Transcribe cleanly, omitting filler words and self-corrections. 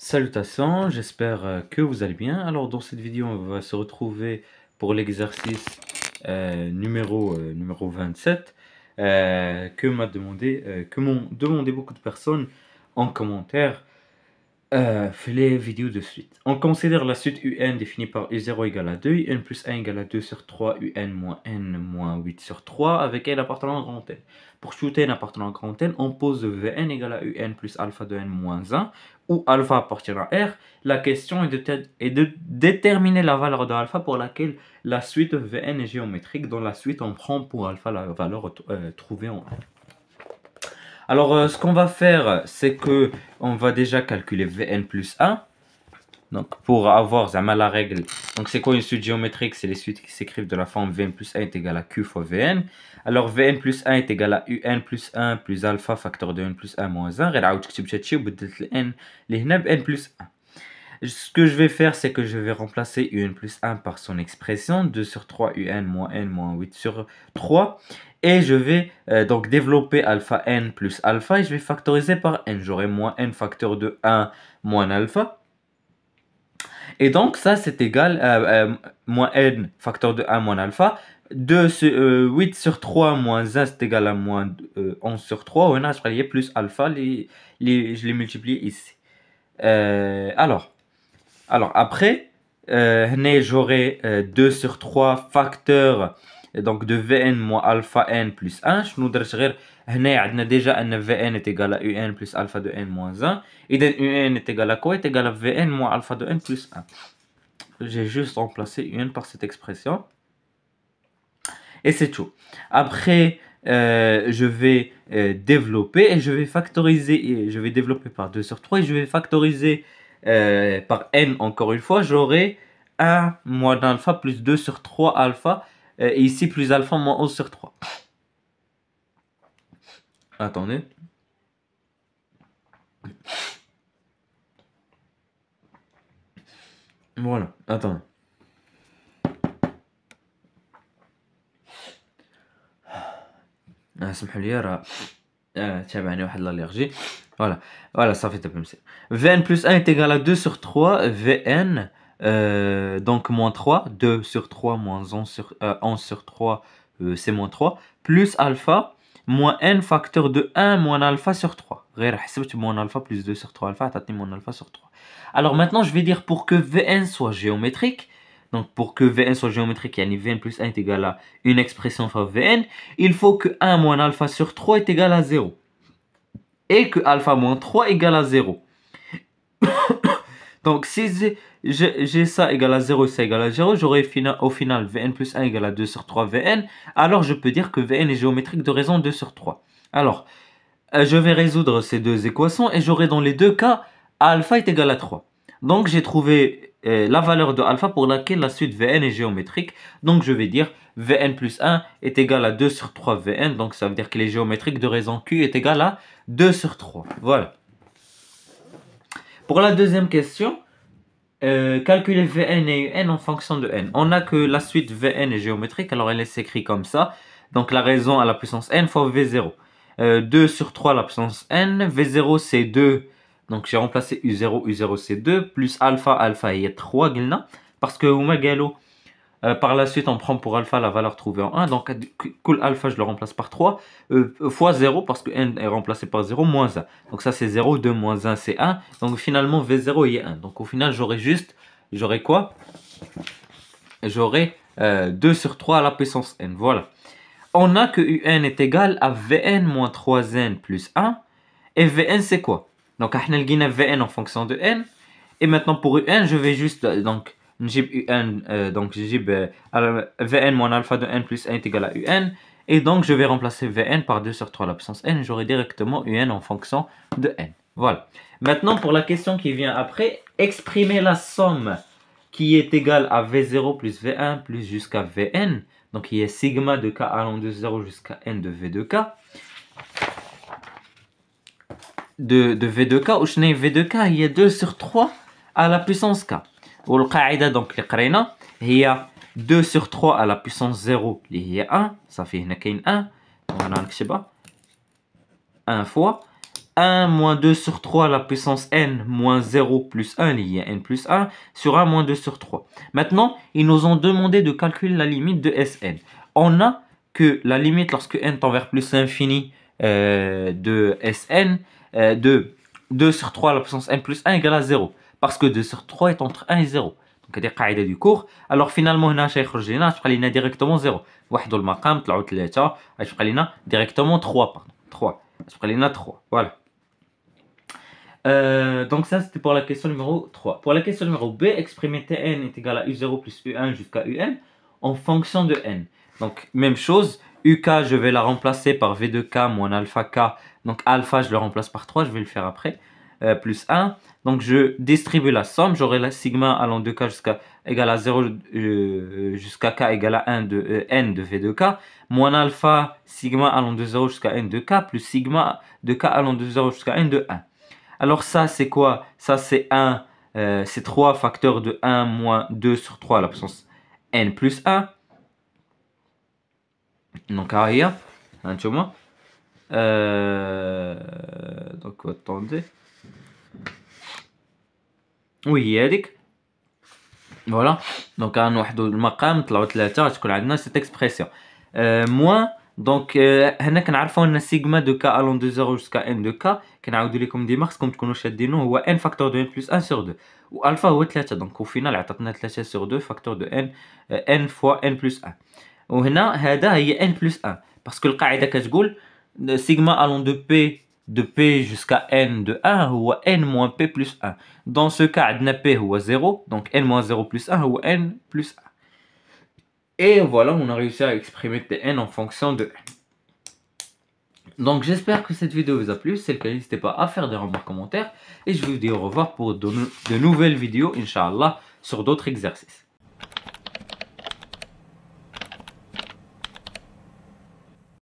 Salutations, j'espère que vous allez bien. Alors dans cette vidéo, on va se retrouver pour l'exercice numéro 27 que m'ont demandé beaucoup de personnes en commentaire. Fais les vidéos de suite. On considère la suite UN définie par U0 égale à 2, UN plus 1 égale à 2 sur 3, UN moins N moins 8 sur 3, avec N appartenant à grand N. Pour shooter N appartenant à grand N, on pose Vn égale à UN plus alpha de N moins 1, où alpha appartient à R. La question est de déterminer la valeur de alpha pour laquelle la suite Vn est géométrique. Dans la suite, on prend pour alpha la valeur trouvée en R. Alors, ce qu'on va faire, c'est que on va déjà calculer Vn plus 1. Donc, pour avoir la règle. Donc, c'est quoi une suite géométrique? C'est les suites qui s'écrivent de la forme Vn plus 1 est égal à Q fois Vn. Alors, Vn plus 1 est égal à Un plus 1 plus alpha facteur de N plus 1 moins 1. N plus 1. Ce que je vais faire, c'est que je vais remplacer Un plus 1 par son expression 2 sur 3 Un moins N moins 8 sur 3. Et je vais donc développer alpha N plus alpha et je vais factoriser par N. J'aurai moins N facteur de 1 moins alpha. Et donc ça c'est égal à moins N facteur de 1 moins alpha. 8 sur 3 moins 1 c'est égal à moins 11 sur 3. On a plus alpha, je les multiplie ici. Alors après, j'aurai 2 sur 3 facteurs donc de Vn moins alpha n plus 1. Je nous dirais déjà un Vn est égal à Un plus alpha de n moins 1. Et donc Un est égal à quoi? Est égal à Vn moins alpha de n plus 1. J'ai juste remplacé Un par cette expression. Et c'est tout. Après, je vais développer et je vais factoriser. Et je vais développer par 2 sur 3 et je vais factoriser par n encore une fois. J'aurai 1 moins alpha plus 2 sur 3 alpha. Et ici plus alpha moins 11 sur 3. Attendez. Voilà, attendez. سمحوا لي راه تابعني واحد l'allergie. Voilà, ça fait un peu mieux. Vn plus 1 est égal à 2 sur 3 Vn. Donc moins 3, 2 sur 3 moins 11 sur 3, c'est moins 3, plus alpha, moins n facteur de 1 moins alpha sur 3. Moins alpha plus 2 sur 3 alpha, moins alpha sur 3. Alors maintenant, je vais dire pour que Vn soit géométrique, donc pour que Vn soit géométrique, Vn plus 1 est égal à une expression fois Vn, il faut que 1 moins alpha sur 3 est égal à 0. Et que alpha moins 3 égale à 0. Donc si j'ai ça égal à 0 et ça égal à 0, j'aurai au final Vn plus 1 égale à 2 sur 3 Vn. Alors je peux dire que Vn est géométrique de raison 2 sur 3. Alors, je vais résoudre ces deux équations et j'aurai dans les deux cas alpha est égal à 3. Donc j'ai trouvé la valeur de alpha pour laquelle la suite Vn est géométrique. Donc je vais dire Vn plus 1 est égal à 2 sur 3 Vn. Donc ça veut dire qu'il est géométrique de raison Q est égal à 2 sur 3. Voilà. Pour la deuxième question, calculer Vn et Un en fonction de n. On a que la suite Vn est géométrique, alors elle s'écrit comme ça. Donc la raison à la puissance n fois V0. 2 sur 3 à la puissance n, V0 c'est 2. Donc j'ai remplacé U0, U0 c'est 2, plus alpha, alpha il y a 3 guilna. Parce que par la suite on prend pour alpha la valeur trouvée en 1. Donc cool alpha je le remplace par 3. Fois 0 parce que n est remplacé par 0, moins 1. Donc ça c'est 0, 2 moins 1 c'est 1. Donc finalement V0 il est 1. Donc au final j'aurai quoi? J'aurai 2 sur 3 à la puissance n. Voilà. On a que Un est égal à Vn moins 3n plus 1. Et Vn c'est quoi? Donc on a le Vn en fonction de n. Et maintenant pour Un je vais juste donc donc j'ai Vn moins alpha de n plus 1 est égal à Un. Et donc je vais remplacer Vn par 2 sur 3 à la puissance n. J'aurai directement Un en fonction de n. Voilà. Maintenant pour la question qui vient après, exprimer la somme qui est égale à V0 plus V1 plus jusqu'à Vn. Donc il y a sigma de k allant de 0 jusqu'à n de V de k. De V de k, où je n'ai V de k, il y a 2 sur 3 à la puissance k. Ou le qaïda, donc les il y a 2 sur 3 à la puissance 0, il y a 1, ça fait 1. On a 1 fois. 1 moins 2 sur 3 à la puissance n moins 0 plus 1 lié à n plus 1 sur 1 moins 2 sur 3. Maintenant, ils nous ont demandé de calculer la limite de Sn. On a que la limite lorsque n tend vers plus l'infini de Sn de 2 sur 3 à la puissance n plus 1 égale à 0. Parce que 2 sur 3 est entre 1 et 0. Donc, c'est la du cours. Alors, finalement, on a directement 0. واحد المقام طلعوا 3 غتبقى لنا directement 3 pardon 3 غتبقى لنا 3 voilà. Donc ça c'était pour la question numéro 3. Pour la question numéro B, exprimer Tn est égal à U0 plus U1 jusqu'à Un en fonction de n. Donc même chose, UK je vais la remplacer par V de K moins alpha K. Donc alpha je le remplace par 3, je vais le faire après. Plus 1. Donc je distribue la somme, j'aurai la sigma allant de K jusqu'à égal à 0 jusqu'à K égale à 1 de n de V de K, moins alpha sigma allant de 0 jusqu'à n de K, plus sigma de K allant de 0 jusqu'à n de 1. Alors ça c'est quoi? Ça c'est 1, c'est 3 facteurs de 1 moins 2 sur 3 à la puissance n plus 1. Donc هي هانتوما donc attendez. Oui هذيك voilà. Donc غنوحدوا المقام طلعوا 3 غتكون عندنا cette expression moins. Donc هنا كنعرفوا ان سيغما دو k allant de 0 jusqu'à n de k كنعاودوا لكم ديما خصكم تكونوا شادينو هو n فاكتور دو n plus 1 sur 2 والفا هو 3. دونك au final عطاتنا 3 sur 2 فاكتور دو n n fois n plus 1. وهنا هذا هي n plus 1 باسكو القاعده كتقول سيغما allant de p jusqu'à n de 1 هو n moins p plus 1. Dans ce cas عندنا p هو 0 donc n moins 0 plus 1 هو n plus 1. Et voilà, on a réussi à exprimer Tn en fonction de n. Donc j'espère que cette vidéo vous a plu. Si c'est le cas, n'hésitez pas à faire des remarques, commentaires. Et je vous dis au revoir pour de nouvelles vidéos, Inch'Allah, sur d'autres exercices.